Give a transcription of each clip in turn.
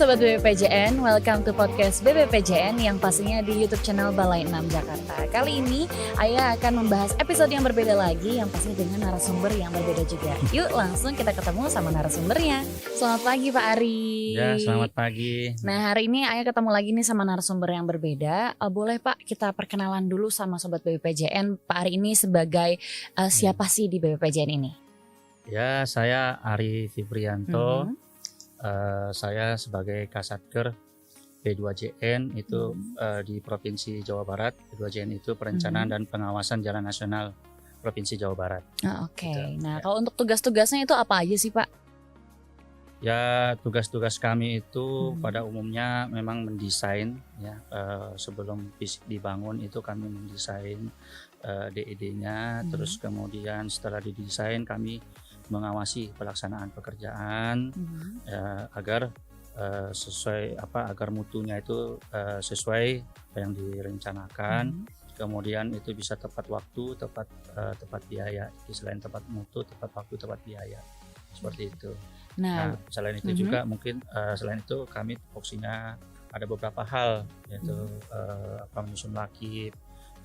Sobat BBPJN, welcome to podcast BBPJN yang pastinya di YouTube channel Balai 6 Jakarta. Kali ini Ayah akan membahas episode yang berbeda lagi, yang pasti dengan narasumber yang berbeda juga. Yuk langsung kita ketemu sama narasumbernya. Selamat pagi Pak Ari. Ya, selamat pagi. Nah, hari ini Ayah ketemu lagi nih sama narasumber yang berbeda. Boleh Pak kita perkenalan dulu sama Sobat BBPJN. Pak Ari ini sebagai siapa sih di BBPJN ini? Ya, saya Ari Fibrianto. Saya sebagai Kasatker P2JN itu di Provinsi Jawa Barat. P2JN itu Perencanaan dan Pengawasan Jalan Nasional Provinsi Jawa Barat. Oke. Nah, kalau untuk tugas-tugasnya itu apa aja sih Pak? Ya, tugas-tugas kami itu pada umumnya memang mendesain ya. Sebelum fisik dibangun itu kami mendesain DED-nya, terus kemudian setelah didesain kami mengawasi pelaksanaan pekerjaan agar sesuai agar mutunya itu sesuai apa yang direncanakan. Kemudian itu bisa tepat waktu, tepat biaya. Selain tepat mutu, tepat waktu, tepat biaya. Seperti itu. Nah, selain itu juga mungkin selain itu kami fungsinya ada beberapa hal, yaitu menyusun lakib,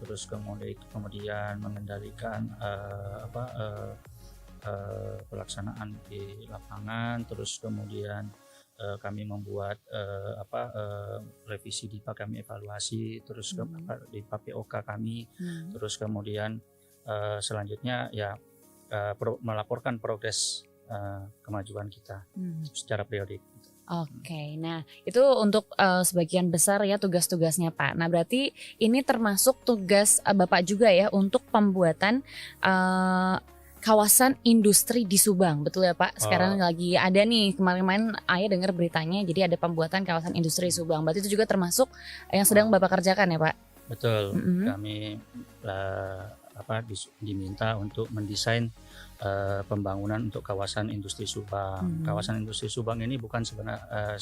terus kemudian mengendalikan pelaksanaan di lapangan, terus kemudian kami membuat revisi DIPA, kami evaluasi, terus di POK kami, terus kemudian selanjutnya ya melaporkan progres kemajuan kita secara periodik. Oke, nah itu untuk sebagian besar ya tugas-tugasnya Pak. Nah berarti ini termasuk tugas Bapak juga ya untuk pembuatan kawasan industri di Subang, betul ya Pak? Sekarang lagi ada nih, kemarin-kemarin Ayah dengar beritanya, jadi ada pembuatan kawasan industri Subang. Berarti itu juga termasuk yang sedang Bapak kerjakan ya Pak? Betul, kami diminta untuk mendesain pembangunan untuk kawasan industri Subang. Kawasan industri Subang ini bukan sebenarnya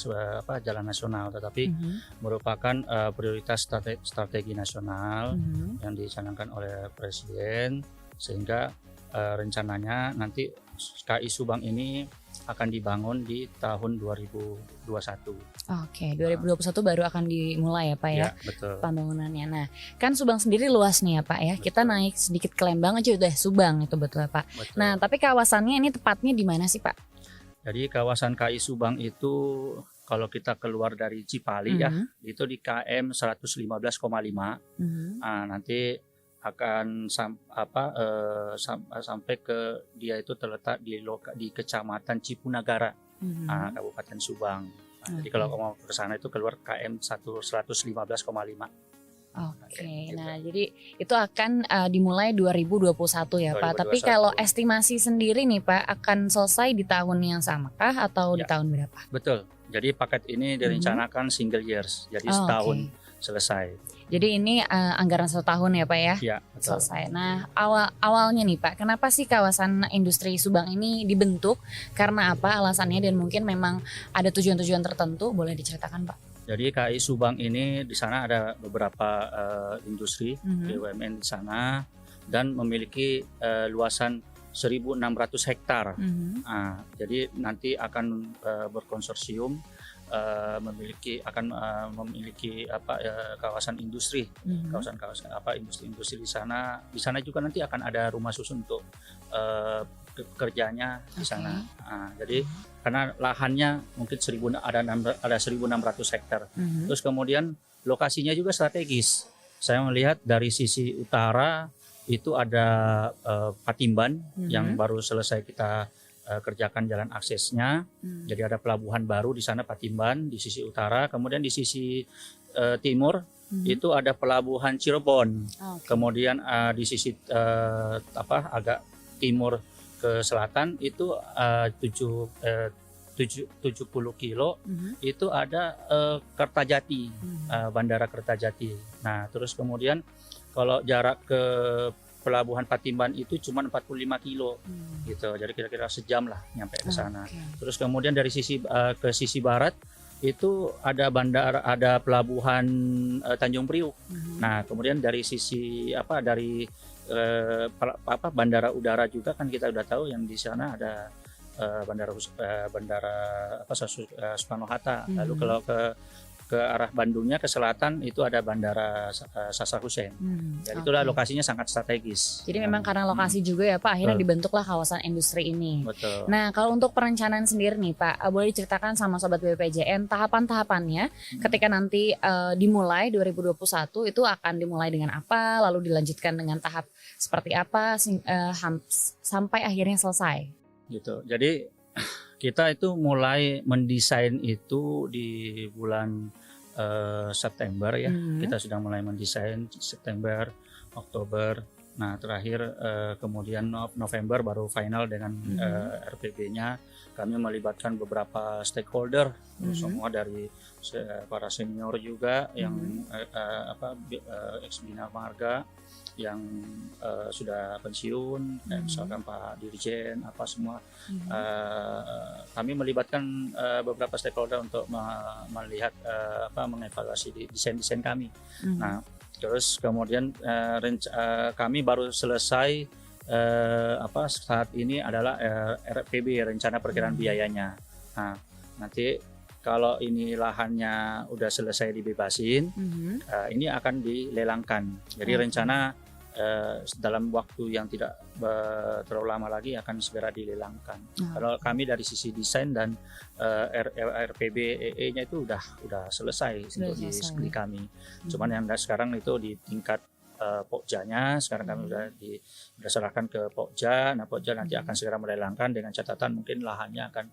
jalan nasional, tetapi merupakan prioritas strategi nasional yang dicanangkan oleh Presiden, sehingga rencananya nanti KI Subang ini akan dibangun di tahun 2021. Oke, 2021 baru akan dimulai ya Pak ya, betul. Pembangunannya. Nah, kan Subang sendiri luas nih ya Pak ya. Betul. Kita naik sedikit ke Lembang aja udah Subang itu, betul ya Pak. Betul. Nah, tapi kawasannya ini tepatnya di mana sih Pak? Jadi kawasan KI Subang itu kalau kita keluar dari Cipali ya, itu di KM 115,5. Nah, nanti akan sampai ke dia itu terletak di Kecamatan Cipunagara, Kabupaten Subang. Jadi kalau mau ke sana itu keluar KM 115,5. Oke, nah jadi itu akan dimulai 2021 ya Pak. Tapi kalau estimasi sendiri nih Pak, akan selesai di tahun yang samakah atau di tahun berapa? Betul. Jadi paket ini direncanakan single years, jadi setahun selesai. Jadi ini anggaran 1 tahun ya Pak ya? Iya, betul. Selesai. Nah awalnya nih Pak, kenapa sih kawasan industri Subang ini dibentuk? Karena apa alasannya, dan mungkin memang ada tujuan-tujuan tertentu, boleh diceritakan Pak? Jadi KI Subang ini di sana ada beberapa industri BUMN di sana dan memiliki luasan 1.600 hektar. Jadi nanti akan berkonsorsium memiliki kawasan industri, kawasan industri di sana. Di sana juga nanti akan ada rumah susun untuk kerjanya di sana. Jadi karena lahannya mungkin ada 1.600 hektar. Terus kemudian lokasinya juga strategis. Saya melihat dari sisi utara itu ada Patimban yang baru selesai kita kerjakan jalan aksesnya. Jadi ada pelabuhan baru di sana Patimban di sisi utara. Kemudian di sisi timur itu ada pelabuhan Cirebon. Kemudian di sisi agak timur ke selatan itu 70 kilo itu ada Kertajati, Bandara Kertajati. Nah, terus kemudian kalau jarak ke Pelabuhan Patimban itu cuma 45 kilo gitu. Jadi kira-kira sejam lah nyampe ke sana. Terus kemudian dari ke sisi barat itu ada pelabuhan Tanjung Priuk. Nah, kemudian dari sisi bandara udara juga kan kita udah tahu yang di sana ada bandara Soekarno Hatta. Lalu kalau ke arah Bandungnya ke selatan itu ada bandara Sasa Hussein. Jadi itulah lokasinya sangat strategis. Jadi memang karena lokasi juga ya Pak, akhirnya dibentuklah kawasan industri ini. Betul. Nah kalau untuk perencanaan sendiri nih Pak, boleh diceritakan sama Sobat BPJN tahapan-tahapannya ketika nanti dimulai 2021 itu akan dimulai dengan apa, lalu dilanjutkan dengan tahap seperti apa sampai akhirnya selesai. Gitu. Jadi kita itu mulai mendesain itu di bulan September ya. Kita sudah mulai mendesain September, Oktober. Nah terakhir kemudian November baru final dengan RPB-nya. Kami melibatkan beberapa stakeholder, semua dari para senior juga yang ex Bina Marga yang sudah pensiun, misalkan Pak Dirjen apa semua. Kami melibatkan beberapa stakeholder untuk melihat mengevaluasi desain kami. Nah terus kemudian kami baru selesai saat ini adalah RPB, rencana perkiraan biayanya. Nah nanti kalau ini lahannya udah selesai dibebasin, ini akan dilelangkan. Jadi rencana dalam waktu yang tidak terlalu lama lagi akan segera dilelangkan. Kalau kami dari sisi desain dan RPB EE-nya itu udah selesai untuk di kami. Cuman yang sekarang itu di tingkat Pokjanya, sekarang kami sudah serahkan ke Pokja. Nah Pokja nanti akan segera melelangkan dengan catatan mungkin lahannya akan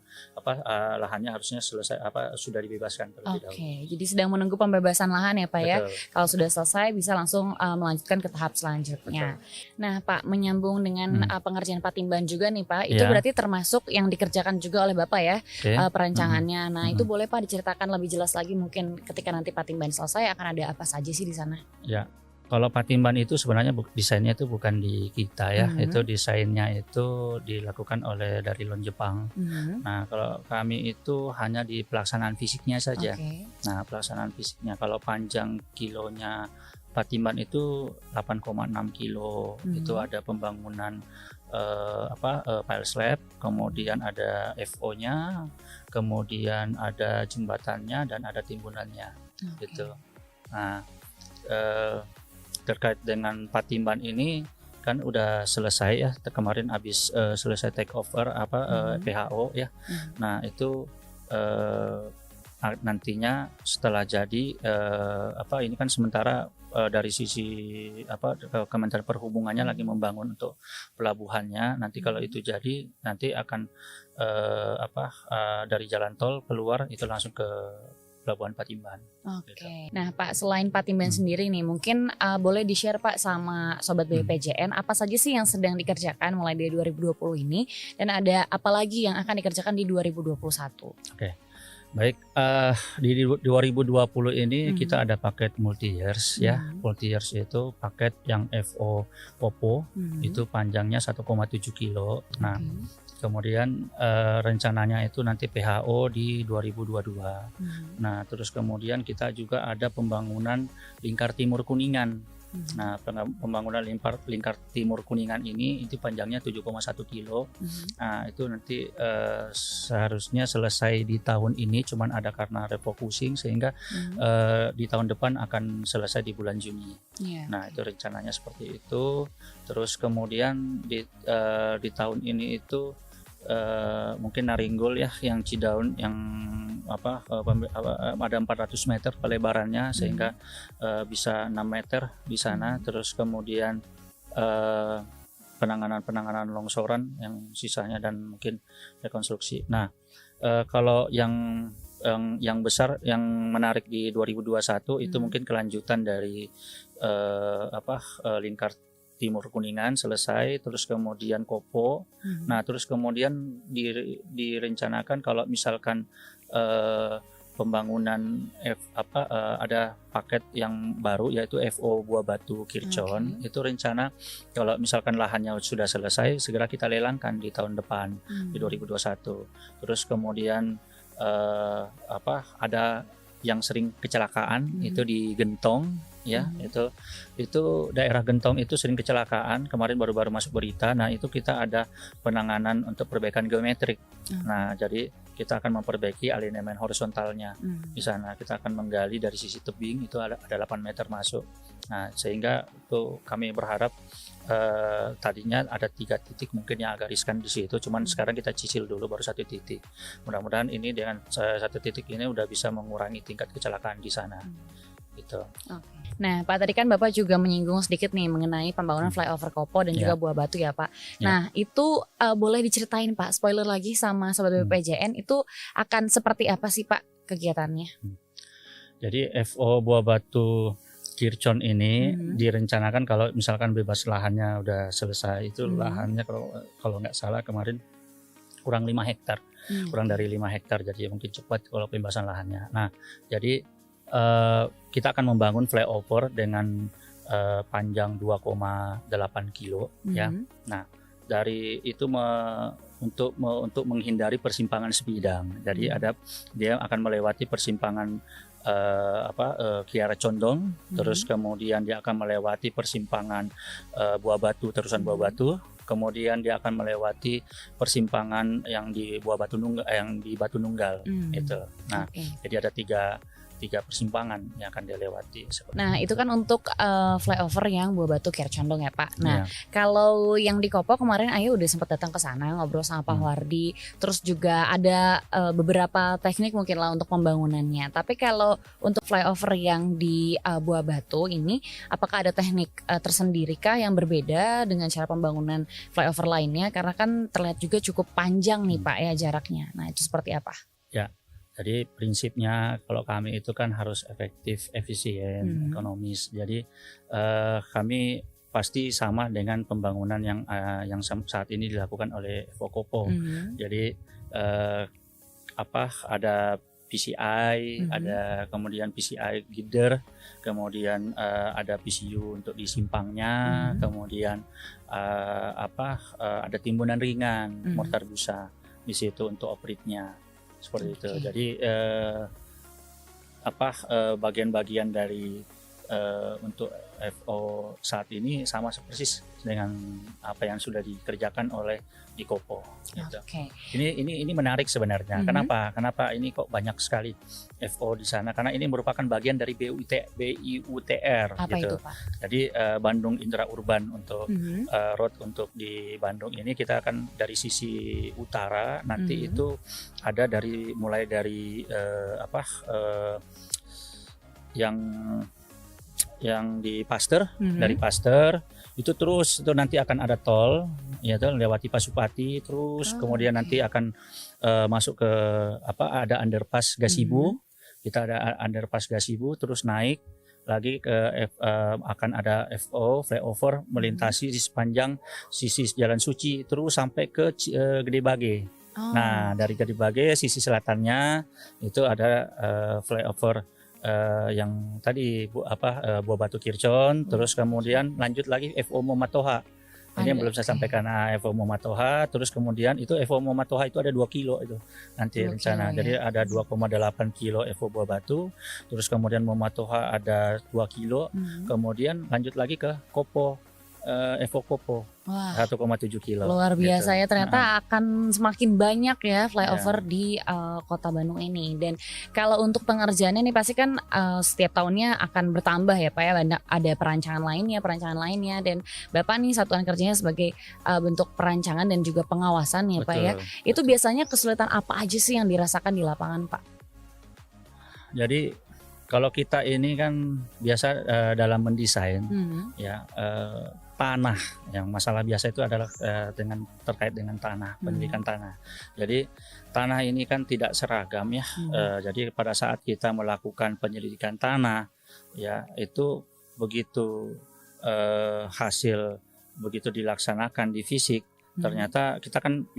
lahannya harusnya selesai sudah dibebaskan terlebih dahulu. Jadi sedang menunggu pembebasan lahan ya Pak. Betul. Ya. Kalau sudah selesai bisa langsung melanjutkan ke tahap selanjutnya. Betul. Nah Pak, menyambung dengan pengerjaan Patimban juga nih Pak, itu berarti termasuk yang dikerjakan juga oleh Bapak ya, perancangannya. Nah itu boleh Pak diceritakan lebih jelas lagi mungkin ketika nanti Patimban selesai akan ada apa saja sih di sana? Ya. Kalau Patimban itu sebenarnya desainnya itu bukan di kita ya, itu desainnya itu dilakukan oleh dari Lon Jepang. Nah kalau kami itu hanya di pelaksanaan fisiknya saja. Nah pelaksanaan fisiknya kalau panjang kilonya Patimban itu 8,6 kilo, itu ada pembangunan pile slab, kemudian ada FO-nya, kemudian ada jembatannya dan ada timbunannya, gitu. Nah terkait dengan Patimban ini kan udah selesai ya, kemarin habis selesai take over PHO ya. Nah itu nantinya setelah jadi ini kan sementara dari sisi Kementerian Perhubungannya lagi membangun untuk pelabuhannya. Nanti kalau itu jadi nanti akan dari jalan tol keluar itu langsung ke Pelabuhan Patimban. Gitu. Nah Pak, selain Patimban sendiri nih, mungkin boleh di-share Pak sama Sobat BPJN apa saja sih yang sedang dikerjakan mulai dari 2020 ini, dan ada apa lagi yang akan dikerjakan di 2021? Baik, di 2020 ini kita ada paket multi years ya. Multi years itu paket yang FO Popo itu panjangnya 1,7 kilo. Nah kemudian rencananya itu nanti PHO di 2022. Nah terus kemudian kita juga ada pembangunan Lingkar Timur Kuningan. Nah pembangunan Lingkar Timur Kuningan ini itu panjangnya 7,1 kilo. Nah itu nanti seharusnya selesai di tahun ini, cuman ada karena refocusing sehingga di tahun depan akan selesai di bulan Juni. Nah itu rencananya seperti itu. Terus kemudian di tahun ini itu mungkin Naringgol ya, yang Cidaun yang ada 400 meter pelebarannya sehingga bisa 6 meter di sana. Terus kemudian penanganan longsoran yang sisanya dan mungkin rekonstruksi. Nah kalau yang besar yang menarik di 2021 itu mungkin kelanjutan dari Lingkar Timur Kuningan selesai, terus kemudian Kopo. Nah terus kemudian direncanakan kalau misalkan pembangunan ada paket yang baru yaitu FO Buah Batu Kircon. Itu rencana kalau misalkan lahannya sudah selesai segera kita lelangkan di tahun depan di 2021. Terus kemudian ada yang sering kecelakaan itu di Gentong ya, itu daerah Gentong itu sering kecelakaan, kemarin baru-baru masuk berita. Nah, itu kita ada penanganan untuk perbaikan geometrik. Nah, jadi kita akan memperbaiki alinemen horizontalnya. Di sana kita akan menggali dari sisi tebing, itu ada 8 meter masuk. Nah, sehingga itu kami berharap tadinya ada 3 titik mungkin yang agak riskan di situ, cuman sekarang kita cicil dulu baru 1 titik. Mudah-mudahan ini dengan 1 titik ini udah bisa mengurangi tingkat kecelakaan di sana. Gitu. Nah, Pak, tadi kan Bapak juga menyinggung sedikit nih mengenai pembangunan flyover Kopo dan juga Buah Batu ya, Pak. Nah, itu boleh diceritain, Pak, spoiler lagi sama Sobat BPJN, itu akan seperti apa sih, Pak, kegiatannya? Jadi FO Buah Batu Kircon ini direncanakan kalau misalkan bebas lahannya udah selesai, itu lahannya kalau nggak salah kemarin kurang 5 hektar, kurang dari 5 hektar, jadi mungkin cepat kalau pembebasan lahannya. Nah, jadi kita akan membangun flyover dengan panjang 2,8 kilo ya. Nah, dari itu untuk menghindari persimpangan sebidang. Jadi dia akan melewati persimpangan Kiara Condong, terus kemudian dia akan melewati persimpangan Buah Batu, terusan Buah Batu, kemudian dia akan melewati persimpangan yang di Batu Nunggal itu. Nah, jadi ada tiga persimpangan yang akan dilewati. Nah, itu kan untuk flyover yang Buah Batu Kiara Condong ya, Pak. Nah, kalau yang di Kopo kemarin Ayu udah sempat datang ke sana ngobrol sama Pak Wardi. Terus juga ada beberapa teknik mungkin lah untuk pembangunannya. Tapi kalau untuk flyover yang di Buah Batu ini, apakah ada teknik tersendiri kah yang berbeda dengan cara pembangunan flyover lainnya? Karena kan terlihat juga cukup panjang nih, Pak, ya jaraknya. Nah, itu seperti apa? Ya. Jadi prinsipnya kalau kami itu kan harus efektif, efisien, ekonomis. Jadi kami pasti sama dengan pembangunan yang saat ini dilakukan oleh Fokopo. Jadi ada PCI, ada kemudian PCI gider, kemudian ada PCU untuk di simpangnya, kemudian ada timbunan ringan, mortar busa di situ untuk opritnya. Seperti itu. Jadi bagian-bagian dari untuk FO saat ini sama persis dengan apa yang sudah dikerjakan oleh Kopo. Gitu. Ini menarik sebenarnya. Kenapa ini kok banyak sekali FO di sana? Karena ini merupakan bagian dari BIUTR. Apa gitu. itu, Pak? Jadi Bandung Intra-Urban untuk road untuk di Bandung ini kita akan dari sisi utara nanti itu ada mulai dari yang di Pasteur, dari Pasteur itu terus itu nanti akan ada tol ya, lewati Pasupati terus kemudian nanti akan masuk ke ada underpass Gasibu. Kita ada underpass Gasibu terus naik lagi ke akan ada FO flyover melintasi di sepanjang sisi Jalan Suci terus sampai ke Gede Bage. Nah, dari Gede Bage sisi selatannya itu ada flyover yang tadi Buah Batu Kircon, terus kemudian lanjut lagi FO Momatoha. Ini yang belum saya sampaikan, FO Momatoha, terus kemudian itu FO Momatoha itu ada 2 kilo itu nanti rencana. Jadi ada 2,8 kilo FO Buah Batu, terus kemudian Momatoha ada 2 kilo, kemudian lanjut lagi ke Kopo, FO Kopo. 1,7 kilo. Luar biasa gitu. Ya, ternyata akan semakin banyak ya flyover di Kota Bandung ini. Dan kalau untuk pengerjaannya nih pasti kan setiap tahunnya akan bertambah ya, Pak ya. Ada perancangan lainnya dan Bapak nih satuan kerjanya sebagai bentuk perancangan dan juga pengawasan ya, Pak ya. Itu biasanya kesulitan apa aja sih yang dirasakan di lapangan, Pak? Jadi kalau kita ini kan biasa dalam mendesain ya tanah, yang masalah biasa itu adalah terkait dengan tanah, pendidikan tanah. Jadi tanah ini kan tidak seragam ya. Jadi pada saat kita melakukan penyelidikan tanah ya itu begitu hasil begitu dilaksanakan di fisik, ternyata kita kan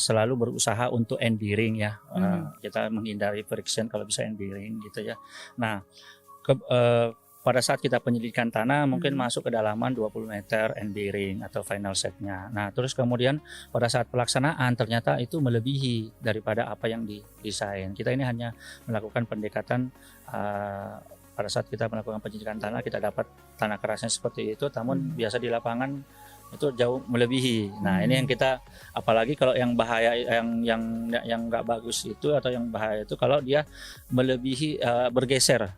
selalu berusaha untuk end bearing ya. Kita menghindari friction kalau bisa end bearing gitu ya. Nah, pada saat kita penyelidikan tanah mungkin masuk ke dalaman 20 meter end bearing atau final setnya. Nah, terus kemudian pada saat pelaksanaan ternyata itu melebihi daripada apa yang didesain. Kita ini hanya melakukan pendekatan pada saat kita melakukan penyidikan tanah kita dapat tanah kerasnya seperti itu, namun biasa di lapangan itu jauh melebihi. Nah ini yang kita, apalagi kalau yang bahaya, yang nggak bagus itu atau yang bahaya itu kalau dia melebihi, bergeser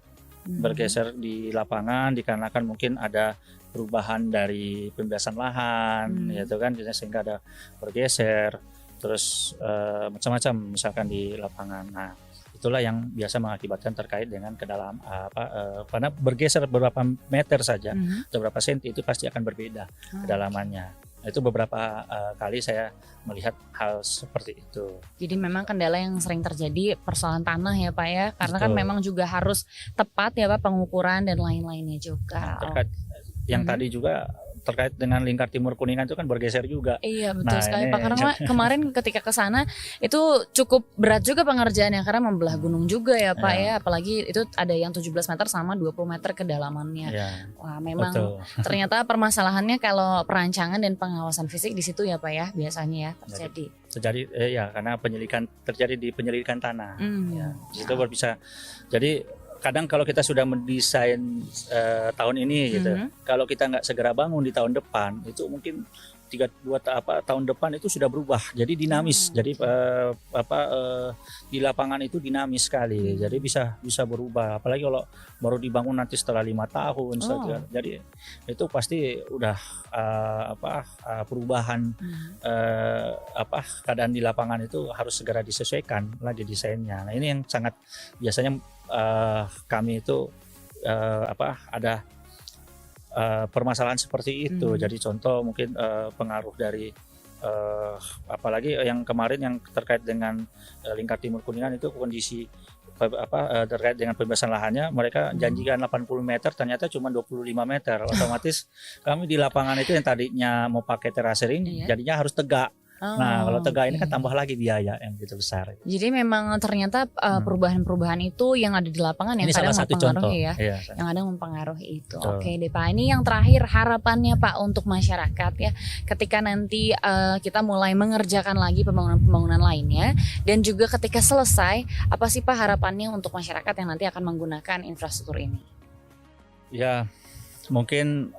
di lapangan dikarenakan mungkin ada perubahan dari pembebasan lahan, gitu kan, sehingga ada bergeser, terus macam-macam misalkan di lapangan. Nah itulah yang biasa mengakibatkan terkait dengan kedalam karena bergeser beberapa meter saja atau beberapa senti itu pasti akan berbeda kedalamannya. Itu beberapa kali saya melihat hal seperti itu. Jadi memang kendala yang sering terjadi persoalan tanah ya Pak ya, karena kan memang juga harus tepat ya Pak pengukuran dan lain-lainnya juga. Terkait yang tadi juga terkait dengan lingkar timur Kuningan itu kan bergeser juga. Iya betul sekali Pak, karena kemarin ketika ke sana itu cukup berat juga pengerjaannya karena membelah gunung juga ya Pak ya, apalagi itu ada yang 17 meter sama 20 meter kedalamannya. Wah memang ternyata permasalahannya kalau perancangan dan pengawasan fisik di situ ya Pak ya biasanya ya terjadi. Ya karena terjadi di penyelidikan tanah. Ya, itu bisa. Jadi kadang kalau kita sudah mendesain tahun ini gitu, kalau kita nggak segera bangun di tahun depan, itu mungkin 2 tahun depan itu sudah berubah, jadi dinamis. Jadi di lapangan itu dinamis sekali, jadi bisa berubah. Apalagi kalau baru dibangun nanti setelah 5 tahun, jadi itu pasti udah perubahan keadaan di lapangan itu harus segera disesuaikan lagi desainnya. Nah ini yang sangat biasanya kami itu ada permasalahan seperti itu. Jadi contoh mungkin pengaruh dari apalagi yang kemarin yang terkait dengan lingkar timur Kuningan itu kondisi terkait dengan pembebasan lahannya, mereka janjikan 80 meter ternyata cuma 25 meter. Otomatis kami di lapangan itu yang tadinya mau pakai terasering jadinya harus tegak. Nah kalau tegak ini kan tambah lagi biaya yang begitu besar. Jadi memang ternyata perubahan-perubahan itu yang ada di lapangan yang ini kadang mempengaruhi ya, yang kadang mempengaruhi itu. Oke deh Pak, ini yang terakhir harapannya Pak untuk masyarakat ya, ketika nanti kita mulai mengerjakan lagi pembangunan-pembangunan lainnya dan juga ketika selesai, apa sih Pak harapannya untuk masyarakat yang nanti akan menggunakan infrastruktur ini? Ya mungkin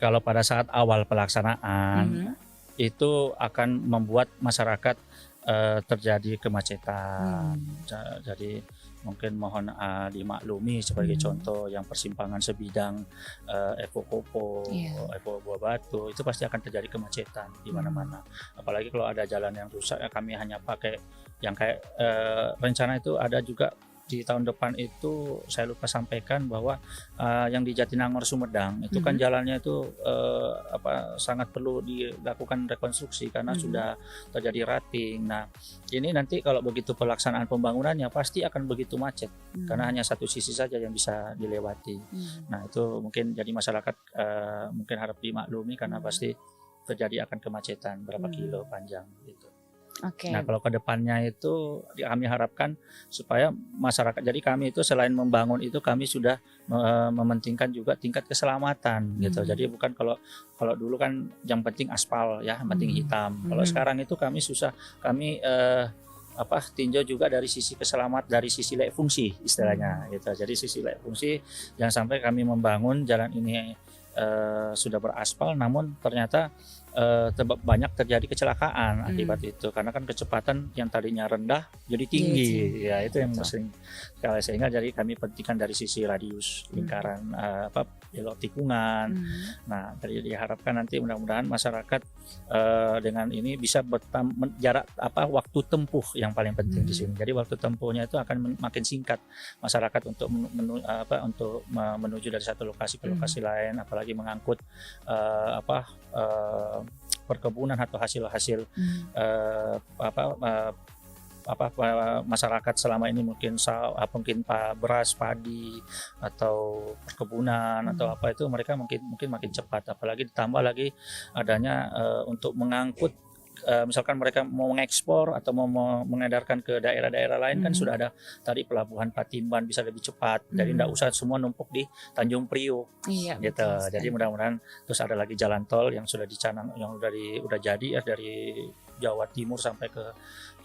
kalau pada saat awal pelaksanaan itu akan membuat masyarakat terjadi kemacetan. Jadi mungkin mohon dimaklumi sebagai contoh yang persimpangan sebidang Evo Kopo, Evo Buah Batu itu pasti akan terjadi kemacetan di mana-mana. Apalagi kalau ada jalan yang rusak, kami hanya pakai yang kayak rencana itu ada juga di tahun depan itu saya lupa sampaikan bahwa yang di Jatinangor Sumedang itu kan jalannya itu sangat perlu dilakukan rekonstruksi karena sudah terjadi rating. Nah ini nanti kalau begitu pelaksanaan pembangunannya pasti akan begitu macet karena hanya satu sisi saja yang bisa dilewati. Nah itu mungkin jadi masyarakat mungkin harap dimaklumi karena pasti terjadi akan kemacetan berapa kilo panjang gitu. Nah kalau ke depannya itu kami harapkan supaya masyarakat, jadi kami itu selain membangun itu kami sudah mementingkan juga tingkat keselamatan gitu. Jadi bukan kalau dulu kan yang penting aspal ya, yang penting hitam. Kalau sekarang itu kami tinjau juga dari sisi keselamatan, dari sisi layak fungsi istilahnya gitu. Jadi sisi layak fungsi, jangan sampai kami membangun jalan ini sudah beraspal namun ternyata banyak terjadi kecelakaan akibat itu karena kan kecepatan yang tadinya rendah jadi tinggi. Ya itu yang sering sekali, sehingga jadi kami pentingkan dari sisi radius lingkaran belok tikungan. Nah jadi diharapkan nanti mudah-mudahan masyarakat dengan ini bisa jarak waktu tempuh yang paling penting di sini. Jadi waktu tempuhnya itu akan makin singkat masyarakat untuk menuju dari satu lokasi ke lokasi lain, apalagi mengangkut perkebunan atau hasil-hasil masyarakat selama ini mungkin beras, padi atau perkebunan atau apa itu mereka mungkin makin cepat, apalagi ditambah lagi adanya untuk mengangkut misalkan mereka mau mengekspor atau mau mengedarkan ke daerah-daerah lain kan sudah ada tadi pelabuhan Patimban bisa lebih cepat. Jadi tidak usah semua numpuk di Tanjung Priok. Gitu. Jadi mudah-mudahan terus ada lagi jalan tol yang sudah dicanang, yang udah jadi ya dari Jawa Timur sampai ke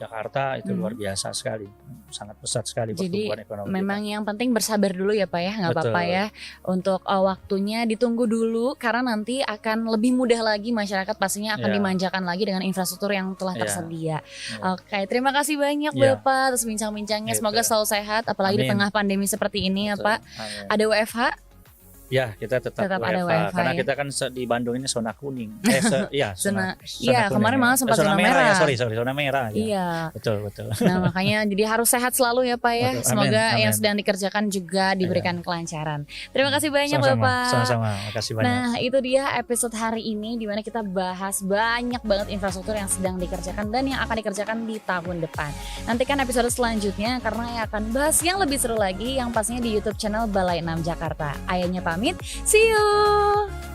Jakarta itu luar biasa sekali, sangat pesat sekali pertumbuhan ekonomi. Memang yang penting bersabar dulu ya Pak ya, nggak apa-apa ya. Untuk waktunya ditunggu dulu karena nanti akan lebih mudah lagi, masyarakat pastinya akan dimanjakan lagi dengan infrastruktur yang telah tersedia. Oke, terima kasih banyak Bapak atas bincang-bincangnya. Semoga selalu sehat, apalagi di tengah pandemi seperti ini ya Pak. Ada WFH? Ya, kita tetap ada WFH karena ya? kita kan di Bandung ini zona kuning. Zona kuning, kemarin malah sempat zona merah. merah. Sorry, zona merah. Iya. Betul. Nah, makanya jadi harus sehat selalu ya Pak ya. Betul. Semoga Amin. yang sedang dikerjakan juga diberikan kelancaran. Terima kasih banyak Bapak. Sama-sama. Makasih banyak. Nah, itu dia episode hari ini di mana kita bahas banyak banget infrastruktur yang sedang dikerjakan dan yang akan dikerjakan di tahun depan. Nantikan episode selanjutnya karena yang akan bahas yang lebih seru lagi yang pastinya di YouTube channel Balai 6 Jakarta. Ayahnya pamit. See you.